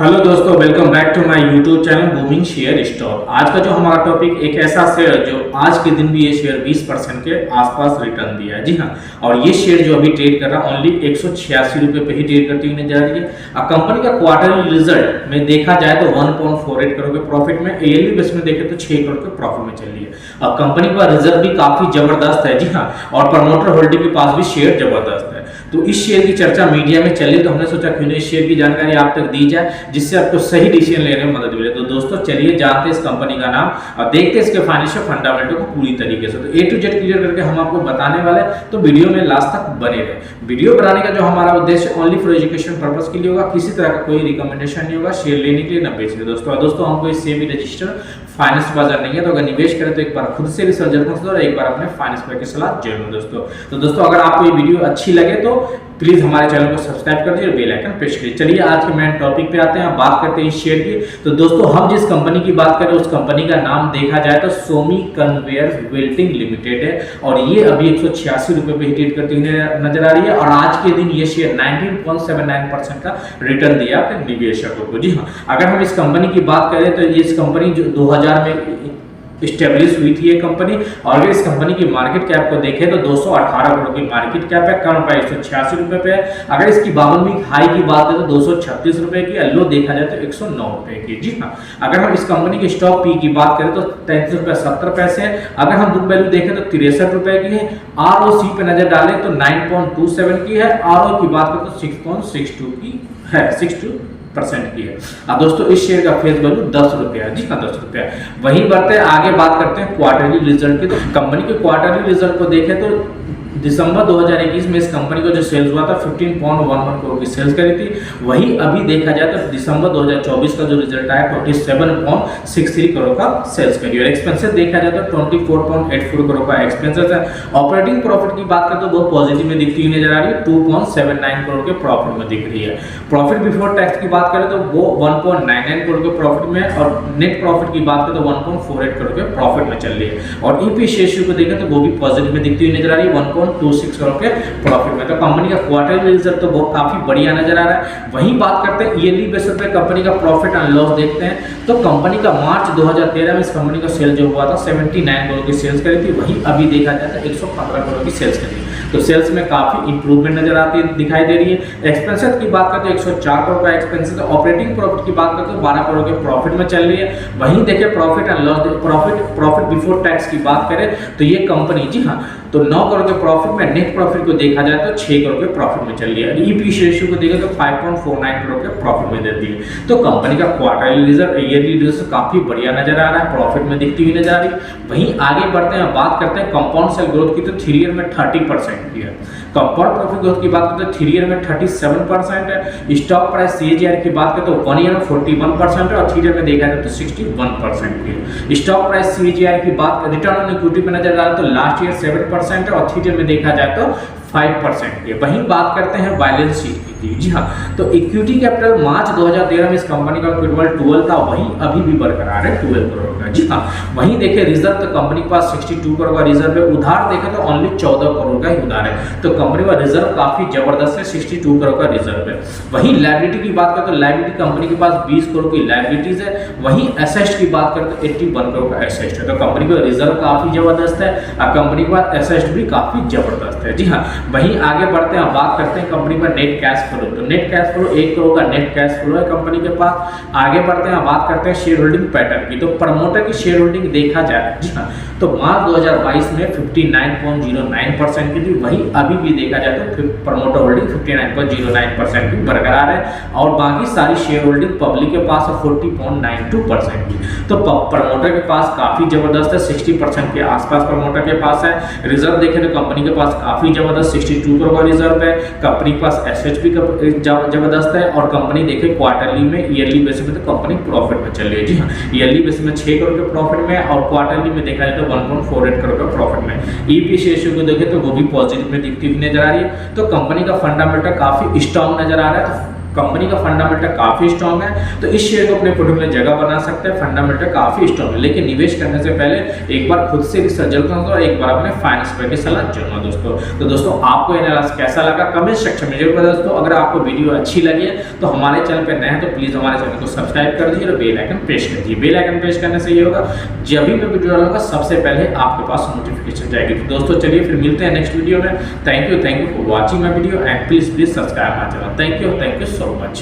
Hello दोस्तों, welcome back to my YouTube channel booming share stock. आज का जो हमारा टॉपिक एक ऐसा शेयर जो आज के दिन भी ये शेयर 20% के आसपास रिटर्न दिया है। जी हाँ, और ये शेयर जो अभी ट्रेड कर रहा है ओनली 186 रुपये पे ही ट्रेड करती हुई नजर आ रही है। अब कंपनी का क्वार्टरली रिजल्ट में देखा जाए तो 1.48 करोड़ के प्रॉफिट में, ईयरली बेस में देखे तो 6 करोड़ के प्रॉफिट में चल रही है। अब कंपनी का रिजर्व भी काफी जबरदस्त है। जी हाँ, और प्रमोटर होल्डिंग के पास भी शेयर जबरदस्त है। तो इस शेयर की चर्चा मीडिया में चली तो हमने सोचा क्यों नहीं इस शेयर की जानकारी आप तक दी जाए, जिससे आपको सही डिसीजन लेने में मदद मिले। तो दोस्तों चलिए जानते हैं इस कंपनी का नाम और देखते हैं इसके फाइनेंशियल फंडामेंटल को पूरी तरीके से। तो ए टू जेड क्लियर करके हम आपको बताने वाले, तो वीडियो में लास्ट तक बने रहे। वीडियो बनाने का जो हमारा उद्देश्य ओनली फॉर एजुकेशन पर्पस के लिए होगा, किसी तरह का कोई रिकमेंडेशन नहीं होगा शेयर लेने के लिए न बेचने। दोस्तों हमको इससे भी रजिस्टर फाइनेंस बाजार नहीं है, तो अगर निवेश करें तो एक बार खुद से रिसर्च जरूर करें और एक बार अपने फाइनेंस पर की सलाह जरूर दोस्तों अगर आपको ये वीडियो अच्छी लगे तो प्लीज हमारे चैनल को सब्सक्राइब कर दीजिए और बेल आइकन प्रेस करिए। चलिए आज के मेन टॉपिक पे आते हैं, बात करते हैं इस शेयर की। तो दोस्तों हम जिस कंपनी की बात करें उस कंपनी का नाम देखा जाए तो सोमी कन्वेयर बेल्टिंग लिमिटेड है और ये अभी 186 रुपये पे ट्रेड करती हुई नजर आ रही है और आज के दिन ये शेयर 19.79% का रिटर्न दिया अपने निवेशकों को। जी हाँ, अगर हम इस कंपनी की बात करें तो ये इस कंपनी जो 2000 में स्टेब्लिश हुई थी ये कंपनी, और अगर इस कंपनी की मार्केट कैप को देखें तो 218 करोड़ की मार्केट कैप है, कम प्राइस 186 रुपए पे है। अगर इसकी 52 वीक हाई की बात करें तो 236 रुपए की, लो देखा जाए तो 109 रुपए की। जी हाँ, अगर हम इस कंपनी की स्टॉक पी की बात करें तो 33 रुपए 70 पैसे है। अगर हम बुक वैल्यू देखें तो 63 रुपए की है। आरओसी पे नजर डालें तो 9.27 की है, आरओ की बात करें तो 6.62 की है, 62% की है। अब दोस्तों इस शेयर का फेस वैल्यू 10 रुपया। जी हाँ, 10 रुपया। वहीं बढ़ते हैं आगे, बात करते हैं क्वार्टरली रिजल्ट की। तो कंपनी के क्वार्टरली रिजल्ट को देखें तो दिसंबर 2021 में इस कंपनी को जो सेल्स हुआ था 15.11 करोड़ की सेल्स करी थी। वही अभी देखा जाए तो दिसंबर 2024 का जो रिजल्ट आया 27.63 करोड़ का सेल्स करी और एक्सपेंसेस देखा जाए तो 24.84 करोड़ का एक्सपेंसेस है। ऑपरेटिंग प्रॉफिट की बात करें तो बहुत पॉजिटिव में दिखती हुई नजर आ रही है, 2.79 करोड़ के प्रॉफिट में दिख रही है। प्रॉफिट बिफोर टैक्स की बात करें तो वो 1.99 करोड़ के प्रॉफिट में और नेट प्रॉफिट की बात करें तो 1.48 करोड़ के प्रॉफिट में चल रही है। और ईपीएस रेशियो को देखें तो वो भी पॉजिटिव में दिखती हुई नजर आ रही है, 1.26 करोड़ के प्रॉफिट में। तो कंपनी का क्वार्टरली रिजल्ट तो बहुत काफी बढ़िया नजर आ रहा है। वहीं बात करते हैं ईयरली बेसिस पे कंपनी का प्रॉफिट एंड लॉस देखते हैं। तो कंपनी का मार्च 2013 में इस कंपनी का सेल जो हुआ था 79 करोड़ की सेल्स करी थी, वहीं अभी देखा जाए तो 115 करोड़ की सेल्स करी। तो सेल्स में काफी इंप्रूवमेंट नजर आती दिखाई दे रही है। एक्सपेंसेस की बात करते हैं 104 करोड़ का एक्सपेंसेस। ऑपरेटिंग प्रॉफिट की बात करते हैं 12 करोड़ के प्रॉफिट में चल रही है। वहीं देखिए profit and loss, profit before tax की बात करें तो ये कंपनी, जी हाँ, तो 9 करोड़ के प्रॉफिट में, नेट प्रॉफिट को देखा जाए तो 6 करोड़ के प्रॉफिट में चल रही है। ईपीएस रेशियो को देखा तो 5.49 करोड़ के प्रॉफिट में देती है। तो कंपनी का क्वार्टरली रिजल्ट, ईयरली रिजल्ट काफी बढ़िया नजर आ रहा है, प्रॉफिट में दिखती हुई नजर आ रही है। वहीं आगे बढ़ते हैं, बात करते हैं कंपाउंड सेल ग्रोथ की। तो 3 ईयर में 30% की है। कंपाउंड प्रॉफिट ग्रोथ की बात करते हैं 3 ईयर में 37% है। स्टॉक प्राइस सीएजीआर की बात करते हैं 1 ईयर में 41% है और 3 ईयर में देखा जाए तो 61% की है। स्टॉक प्राइस सीएजीआर की बात, रिटर्न ऑन इक्विटी पे नजर आ रहा है तो लास्ट ईयर 7% है और 3 ईयर में देखा जाए तो 5% की। वहीं बात करते हैं बैलेंस शीट की। जी हाँ, तो इक्विटी कैपिटल मार्च 2013 में इस कंपनी का केवल 12 था, वहीं अभी भी बरकरार है 12 करोड़ का। जी हाँ, वहीं देखे रिजर्व तो कंपनी के पास 62 करोड़ का रिजर्व है। उधार देखे तो ओनली 14 करोड़ का ही उधार है। तो कंपनी का रिजर्व काफी जबरदस्त है, 62 करोड़ का रिजर्व है। वहीं लायबिलिटी की बात करें तो लायबिलिटी कंपनी के पास 20 करोड़ की लायबिलिटीज है। वहीं एसेट की बात करें तो 81 करोड़ का एसेट है। तो कंपनी का रिजर्व काफी जबरदस्त है और कंपनी के पास एसेट भी काफी जबरदस्त है। जी हाँ, वहीं आगे बढ़ते हैं, बात करते हैं कंपनी का नेट कैश फ्लो। तो नेट कैश फ्लो 1 करोड़ का नेट कैश फ्लो है कंपनी के पास। आगे बढ़ते हैं, बात करते हैं शेयर होल्डिंग पैटर्न की। तो प्रमोटर की शेयर होल्डिंग देखा जाए, जी हाँ, तो मार्च 2022 में 59.09% की थी। वहीं अभी भी देखा जाए तो प्रमोटर होल्डिंग 59.09% की बरकरार है और बाकी सारी शेयर होल्डिंग पब्लिक के पास है 40.92% की। तो प्रमोटर के पास काफी जबरदस्त है, 60% के आसपास प्रमोटर के पास है। रिजर्व देखें तो कंपनी के पास काफी जबरदस्त 62 करोड़ का रिजर्व है। कंपनी के पास एसेट भी जबरदस्त है और कंपनी देखे क्वार्टरली में, ईयरली बेसिस में तो कंपनी प्रॉफिट में चल रही है। जी हाँ, ईयरली बेसिस में 6 करोड़ के प्रॉफिट में और क्वार्टरली में देखा जाए तो 1.48 करोड़ का प्रॉफिट में। ईपीएस रेशियो को देखें तो वो भी पॉजिटिव में दिखती हुई नजर आ रही है। तो कंपनी का फंडामेंटल काफी स्ट्रॉन्ग नजर आ रहा है। कंपनी का फंडामेंटल काफी स्ट्रॉन्ग है, तो इस शेयर को अपने पोर्टफोलियो में जगह बना सकते हैं। फंडामेंटल काफी स्ट्रॉन्ग है, लेकिन निवेश करने से पहले एक बार खुद से रिसर्च जरूर करना और एक बार अपने फाइनेंस पर की सलाह जरूर दोस्तों। तो दोस्तों आपको ये एनालिसिस कैसा लगा कमेंट सेक्शन में जरूर बताएं दोस्तों। अगर आपको वीडियो अच्छी लगी है तो हमारे चैनल पर नए हैं तो प्लीज हमारे चैनल को सब्सक्राइब कर दीजिए और बेल आइकन प्रेस कर दीजिए। बेल आइकन प्रेस करने से ये होगा जब भी मैं वीडियो डालूंगा सबसे पहले आपके पास नोटिफिकेशन जाएगी। तो दोस्तों चलिए फिर मिलते हैं नेक्स्ट वीडियो में। Thank you for watching my video and please subscribe my channel. Thank you so much.